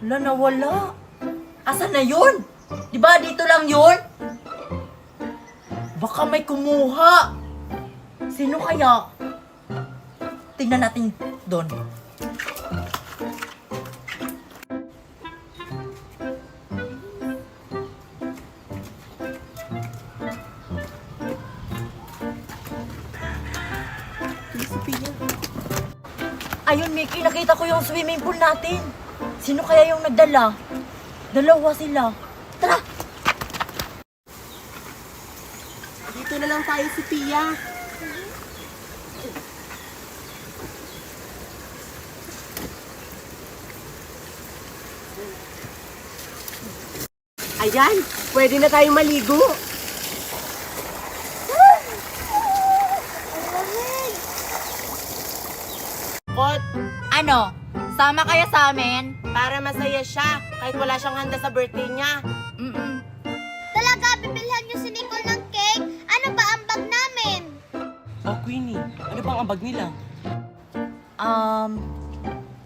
Wala, nawala. Asan na yun? Di ba dito lang yun? Baka may kumuha. Sino kaya? Tingnan natin doon. Ayun, Mickey, nakita ko yung swimming pool natin. Sino kaya yung nagdala? Dalawa sila. Tara! Dito na lang tayo, Sophia. Ayan, pwede na tayong maligo. Kot, Ano? Sama kaya sa amin? para masaya siya kahit wala siyang handa sa birthday niya. Talaga, bibilhan niyo si Nicole ng cake? Ano ba ang bag namin? Oh, Queenie, ano bang ambag nila?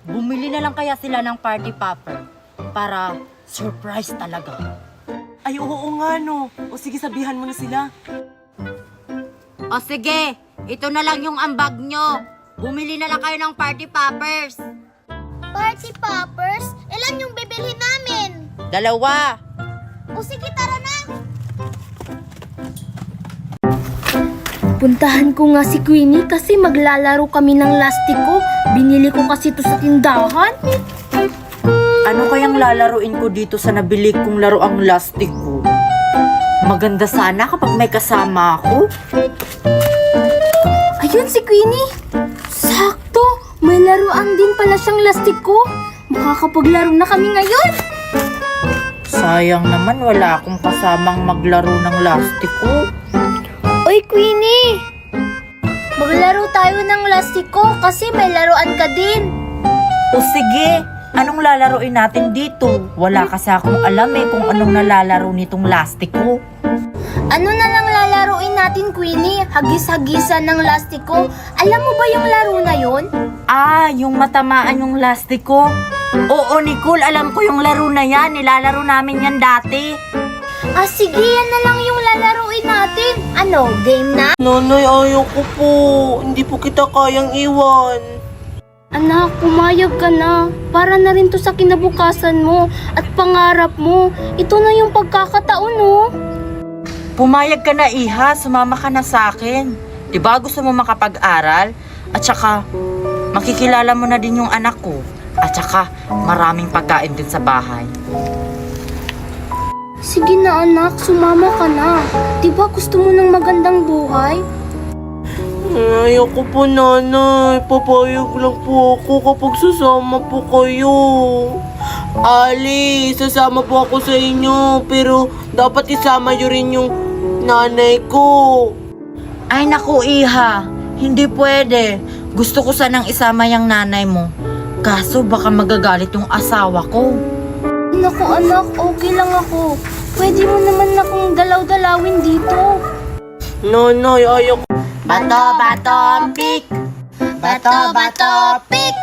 Bumili na lang kaya sila ng party popper para surprise talaga. Ay, oo nga no. O sige, sabihan mo na sila. O sige, ito na lang yung ambag nyo. Bumili na lang kayo ng party poppers. Party poppers? Ilan yung bibilhin namin? 2. O sige, tara na! Puntahan ko nga si Queenie kasi maglalaro kami ng lastiko. Binili ko kasi ito sa tindahan. Ano kayang lalaruin ko dito sa nabili kong laruang lastik ko? Maganda sana kapag may kasama ako. Ayun si Queenie. Sakto, may laruan din pala siyang lastiko. Makakapaglaro na kami ngayon. Sayang naman wala akong kasamang maglaro ng lastik ko. Oy Queenie, maglaro tayo ng lastiko kasi may laruan ka din. O sige, anong lalaruin natin dito? Wala kasi akong alam kung anong nalalaro nitong lastik ko. Ano na lang lalaruin natin Queenie? Hagis-hagisan ng lastiko. Alam mo ba yung laro na yon? Yung matamaan yung lastik ko. Oo, Nicole, alam ko yung laro na yan. Nilalaro namin yan dati. Sige, yan na lang yung lalaruin natin. Ano, game na? Nanay, ayaw ko po. Hindi po kita kayang iwan. Anak, pumayag ka na. Para na rin to sa kinabukasan mo at pangarap mo. Ito na yung pagkakataon, oh. Pumayag ka na, Iha. Sumama ka na sa akin. Diba gusto mo makapag-aral? At saka, makikilala mo na din yung anak ko. At saka, maraming pagkain din sa bahay. Sige na anak, sumama ka na. Diba gusto mo ng magandang buhay? Ayaw ko po, nanay. Papayag lang po ako kapag sasama po kayo. Ali, sasama po ako sa inyo. Pero dapat isama nyo rin yung nanay ko. Ay naku, Iha. Hindi pwede. Gusto ko sanang isama yung nanay mo. Kaso baka magagalit yung asawa ko. Naku anak, okay lang ako. Pwede mo naman akong dalaw-dalawin dito. Nanay, ayaw ko. Bato, bato, pick! Bato, bato, pick!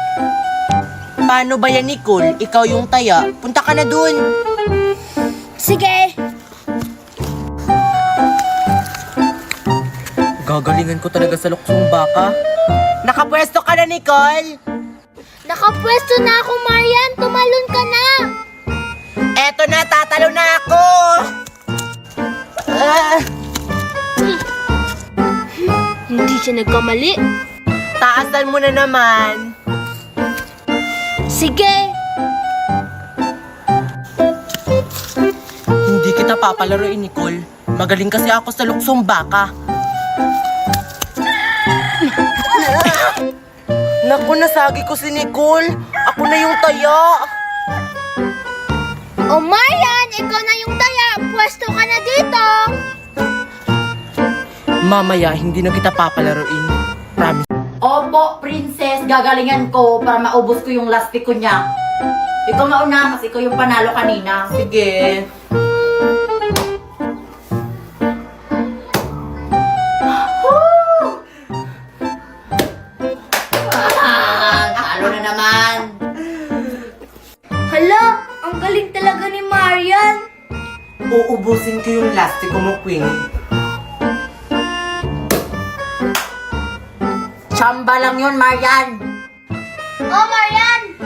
Paano ba yan, Nicole? Ikaw yung taya. Punta ka na dun. Sige! Gagalingan ko talaga sa luksong baka. Nakapwesto ka na, Nicole! Nakapwesto na ako, Marian. Tumalon ka na. Eto na, tatalo na ako! Hindi siya nagkamali. Taasan mo na naman. Sige! Hindi kita papalaroin, Nicole. Magaling kasi ako sa luksong baka. Naku, nasagi ko si Nicole. Ako na yung taya. O Marian, ikaw na yung taya. Pwesto ka na dito. Mamaya, hindi na kita papalaroin. Promise. Opo, princess. Gagalingan ko para maubos ko yung lastik ko niya. Ikaw mauna kasi ikaw yung panalo kanina. Sige. Talo na naman. Hala, Marian! Uubusin ko yung lastiko mo, Queen. Tsamba lang yun, Marian. Oh, Marian!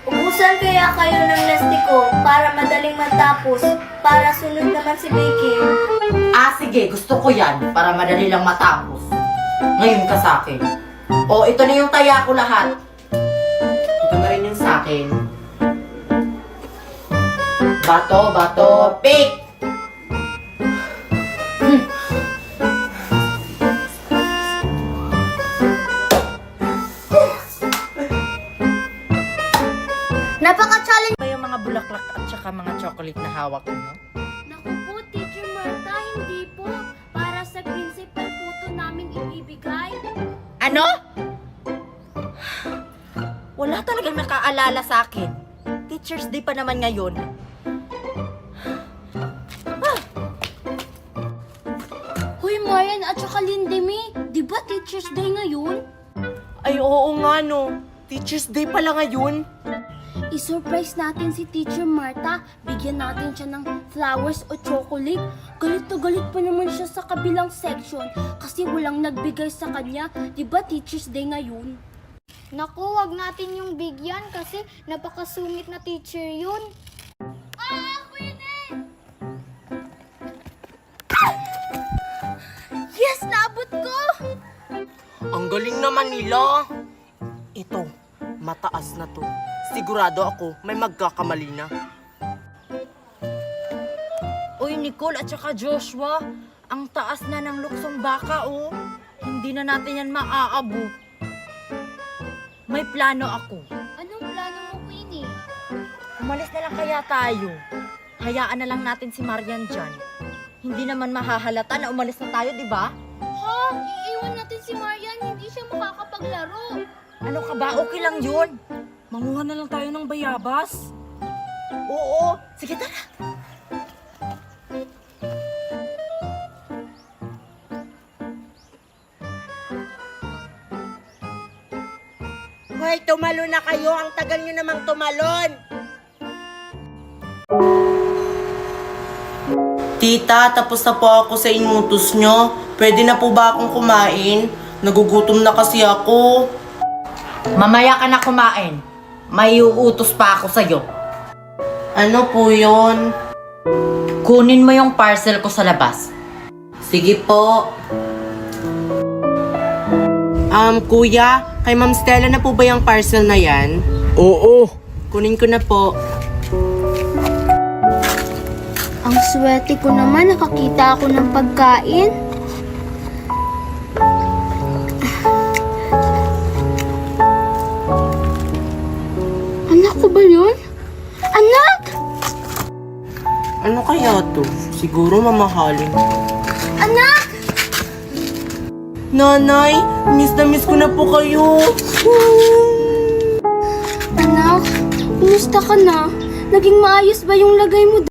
Ubusan kaya kayo ng lastiko para madaling matapos, para sunod naman si Vicky. Sige, gusto ko yan para madali lang matapos. Ngayon ka sa akin. Ito na yung taya ko lahat. Ito na rin yung sa akin. Bato, pick! Napaka-challenge! Ba yung mga bulaklak at saka mga chocolate na hawak mo? Naku po, Teacher Martha, hindi po. Para sa principal po ito namin ibibigay. Ano? Wala talagang nakaalala sa akin. Teacher's Day pa naman ngayon. Hoy, Marian at saka Lindemy, di ba Teacher's Day ngayon? Ay, oo nga, no. Teacher's Day pala ngayon. I-surprise natin si Teacher Martha. Bigyan natin siya ng flowers o chocolate. Galit na galit pa naman siya sa kabilang section kasi walang nagbigay sa kanya. Di ba Teacher's Day ngayon? Naku, wag natin yung bigyan kasi napakasungit na teacher yun. Yes, naabot ko! Ang galing naman nila. Ito, mataas na to. Sigurado ako may magkakamali na. Uy, Nicole at saka Joshua, ang taas na ng luksong baka, oh. Hindi na natin yan maaabot. May plano ako. Anong plano mo, Queenie? Umalis na lang kaya tayo. Hayaan na lang natin si Marian dyan. Hindi naman mahahalata na umalis na tayo, di ba? Ha? Iiwan natin si Marian, hindi siya makakapaglaro. Ano ka ba? Okay lang yun. Manguha na lang tayo ng bayabas. Oo. Sige, tara. Hoy, tumalo na kayo. Ang tagal nyo namang tumalon. Tita, tapos na po ako sa inutos nyo. Pwede na po ba akong kumain? Nagugutom na kasi ako. Mamaya ka na kumain. May uutos pa ako sa'yo. Ano po yon? Kunin mo yung parcel ko sa labas. Sige po. Kuya, kay Ma'am Stella na po ba yung parcel na yan? Oo. Kunin ko na po. Ang swerte ko naman, nakakita ako ng pagkain. Anak ko ba yun? Anak! Ano kaya to? Siguro mamahalin. Anak! Nanay, miss na miss ko na po kayo. Anak, kumusta ka na? Naging maayos ba yung lagay mo